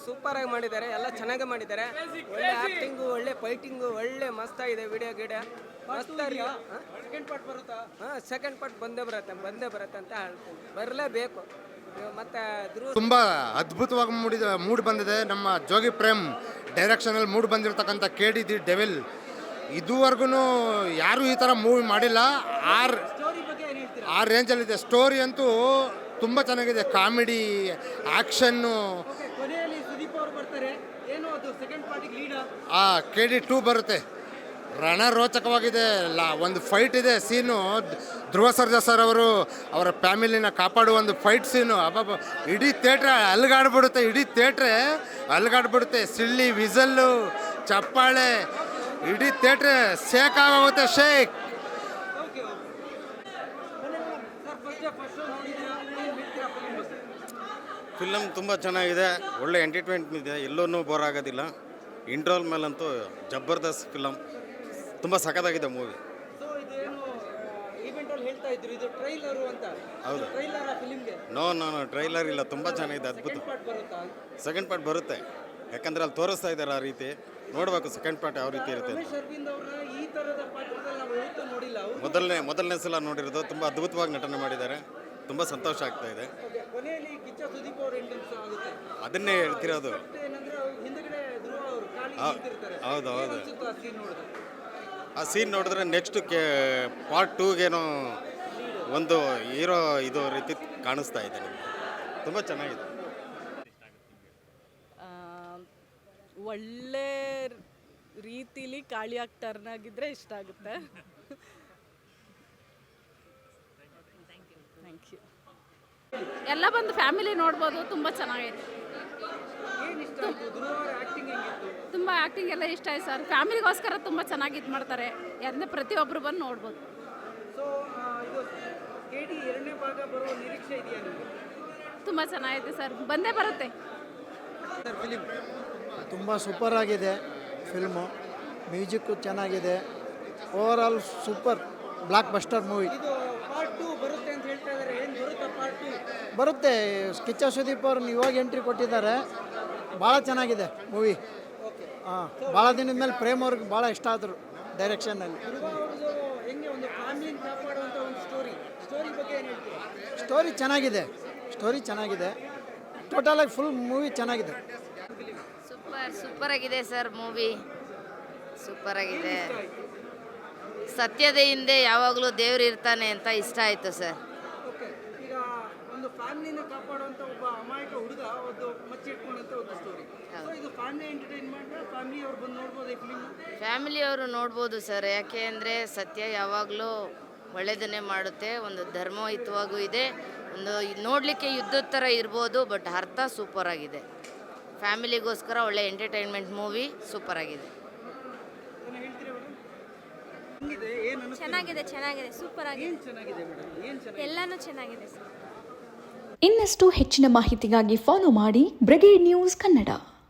Super ಆಗಿ ಮಾಡಿದ್ದಾರೆ, ಎಲ್ಲ ಚೆನ್ನಾಗಿ ಮಾಡಿದ್ದಾರೆ. ಒಳ್ಳೆ ಆಕ್ಟಿಂಗು, ಒಳ್ಳೆ ಫೈಟಿಂಗು, ಒಳ್ಳೆ ಮಸ್ತಾಗಿದೆ. ವಿಡಿಯೋ ಮಸ್ತಾಗಿ. ಸೆಕೆಂಡ್ ಪಾರ್ಟ್ ಬಂದೇ ಬರುತ್ತೆ ಅಂತ ಹೇಳ್ತೀನಿ. ಬರಲೇಬೇಕು. ಮತ್ತೆ ತುಂಬ ಅದ್ಭುತವಾಗಿ ಮೂಡ್ ಬಂದಿದೆ. ನಮ್ಮ ಜೋಗಿ ಪ್ರೇಮ್ ಡೈರೆಕ್ಷನಲ್ಲಿ ಮೂಡ್ ಬಂದಿರತಕ್ಕಂಥ KD ದಿ ಡೆವಿಲ್ ಇದುವರೆಗೂ ಯಾರೂ ಈ ಥರ ಮೂವಿ ಮಾಡಿಲ್ಲ. ಆ ರೇಂಜಲ್ಲಿದೆ. ಸ್ಟೋರಿ ಅಂತೂ ತುಂಬ ಚೆನ್ನಾಗಿದೆ. Comedy, action. KD 2 ಬರುತ್ತೆ. ರಣರೋಚಕವಾಗಿದೆ. ಒಂದು ಫೈಟ್ ಇದೆ, ಸೀನು. ಧ್ರುವ ಸರ್ಜಾ ಸರ್ ಅವರು ಅವರ ಫ್ಯಾಮಿಲಿನ ಕಾಪಾಡುವ ಒಂದು ಫೈಟ್ ಸೀನು. ಇಡೀ ಥಿಯೇಟ್ರೆ ಅಲ್ಗಾಡ್ಬಿಡುತ್ತೆ. ಸಿಳ್ಳಿ, ವಿಸಲ್ಲು, ಚಪ್ಪಾಳೆ, ಇಡೀ ಥಿಯೇಟ್ರೆ ಶೇಕ್ ಆಗೋಗುತ್ತೆ. ಫಿಲಮ್ ತುಂಬ ಚೆನ್ನಾಗಿದೆ, ಒಳ್ಳೆ ಎಂಟರ್ಟೈನ್ಮೆಂಟ್ ಇದೆ, ಎಲ್ಲೂ ಬೋರ್ ಆಗೋದಿಲ್ಲ. ಇಂಟ್ರೋಲ್ ಮೇಲಂತೂ ಜಬರ್ದಸ್ತ್ ಫಿಲಮ್, ತುಂಬ ಸಖತ್ತಾಗಿದೆ ಮೂವಿ. ಹೌದು. ನೋ ಟ್ರೈಲರ್ ಇಲ್ಲ, ತುಂಬ ಚೆನ್ನಾಗಿದೆ, ಅದ್ಭುತ. ಸೆಕೆಂಡ್ ಪಾರ್ಟ್ ಬರುತ್ತೆ, ಯಾಕಂದ್ರೆ ಅಲ್ಲಿ ತೋರಿಸ್ತಾ ಇದ್ದಾರೆ ಆ ರೀತಿ. ನೋಡಬೇಕು ಸೆಕೆಂಡ್ ಪಾರ್ಟ್ ಯಾವ ರೀತಿ ಇರುತ್ತೆ. ಮೊದಲನೇ ಸಲ ನೋಡಿರೋದು. ತುಂಬ ಅದ್ಭುತವಾಗಿ ನಟನೆ ಮಾಡಿದ್ದಾರೆ, ತುಂಬ ಸಂತೋಷ ಆಗ್ತಾ ಇದೆ. ಅದನ್ನೇ ಹೇಳ್ತಿರೋದು. ಹೌದು. ಆ ಸೀನ್ ನೋಡಿದ್ರೆ ನೆಕ್ಸ್ಟ್ ಪಾರ್ಟ್ 2ಗೇನೋ ಒಂದು ಹೀರೋ ಇದು ರೀತಿ ಕಾಣಿಸ್ತಾ ಇದೆ. ತುಂಬ ಚೆನ್ನಾಗಿದೆ. ಒಳ್ಳೆ ರೀತಿಲಿ ಕಾಳಿ ಆಕ್ಟರ್ನಾಗಿದ್ದರೆ ಇಷ್ಟ ಆಗುತ್ತೆ. Thank you. ಎಲ್ಲ ಬಂದು ಫ್ಯಾಮಿಲಿ ನೋಡ್ಬೋದು, ತುಂಬ ಚೆನ್ನಾಗಿದೆ. ತುಂಬ ಆ್ಯಕ್ಟಿಂಗ್ ಎಲ್ಲ ಇಷ್ಟ ಆಯ್ತು ಸರ್. ಫ್ಯಾಮಿಲಿಗೋಸ್ಕರ ತುಂಬ ಚೆನ್ನಾಗಿ ಇದು ಮಾಡ್ತಾರೆ. ಅಂದರೆ ಪ್ರತಿಯೊಬ್ಬರು ಬಂದು ನೋಡ್ಬೋದು. ತುಂಬ ಚೆನ್ನಾಗಿದೆ ಸರ್, ಬಂದೇ ಬರುತ್ತೆ. ತುಂಬ ಸೂಪರ್ ಆಗಿದೆ ಫಿಲ್ಮು. ಮ್ಯೂಸಿಕ್ಕು ಚೆನ್ನಾಗಿದೆ. Overall super blockbuster movie. ಬರುತ್ತೆ. ಕಿಚ್ಚ ಸುದೀಪ್ ಅವ್ರನ್ನ ಇವಾಗ ಎಂಟ್ರಿ ಕೊಟ್ಟಿದ್ದಾರೆ. ಭಾಳ ಚೆನ್ನಾಗಿದೆ ಮೂವಿ. ಭಾಳ ದಿನದ ಮೇಲೆ ಪ್ರೇಮ್ ಅವ್ರಿಗೆ ಭಾಳ ಇಷ್ಟ ಆದರು ಡೈರೆಕ್ಷನ್ನಲ್ಲಿ. ಸ್ಟೋರಿ ಚೆನ್ನಾಗಿದೆ. ಟೋಟಲಾಗಿ ಫುಲ್ ಮೂವಿ ಚೆನ್ನಾಗಿದೆ. ಸೂಪರ್ ಆಗಿದೆ ಸರ್ ಮೂವಿ. ಸೂಪರ್ ಆಗಿದೆ. ಸತ್ಯದ ಹಿಂದೆ ಯಾವಾಗಲೂ ದೇವ್ರು ಇರ್ತಾನೆ ಅಂತ ಇಷ್ಟ ಆಯಿತು ಸರ್. ಫ್ಯಾಮಿಲಿಯವರು ನೋಡ್ಬೋದು ಸರ್. ಯಾಕೆ ಅಂದರೆ ಸತ್ಯ ಯಾವಾಗಲೂ ಒಳ್ಳೆಯದನ್ನೇ ಮಾಡುತ್ತೆ. ಒಂದು ಧರ್ಮಯುತವಾಗೂ ಇದೆ, ಒಂದು ನೋಡಲಿಕ್ಕೆ ಯುದ್ಧದ ಥರ ಇರ್ಬೋದು, ಬಟ್ ಅರ್ಥ ಸೂಪರ್ ಆಗಿದೆ. ಫ್ಯಾಮಿಲಿಗೋಸ್ಕರ ಒಳ್ಳೆ ಎಂಟರ್ಟೈನ್ಮೆಂಟ್ ಮೂವಿ, ಸೂಪರ್ ಆಗಿದೆ. ಚೆನ್ನಾಗಿದೆ ಸೂಪರ್ ಆಗಿದೆ. ಎಲ್ಲನೂ ಚೆನ್ನಾಗಿದೆ ಸರ್. ಇನ್ನಷ್ಟು ಹೆಚ್ಚಿನ ಮಾಹಿತಿಗಾಗಿ ಫಾಲೋ ಮಾಡಿ ಬ್ರಿಗೇಡ್ ನ್ಯೂಸ್ ಕನ್ನಡ.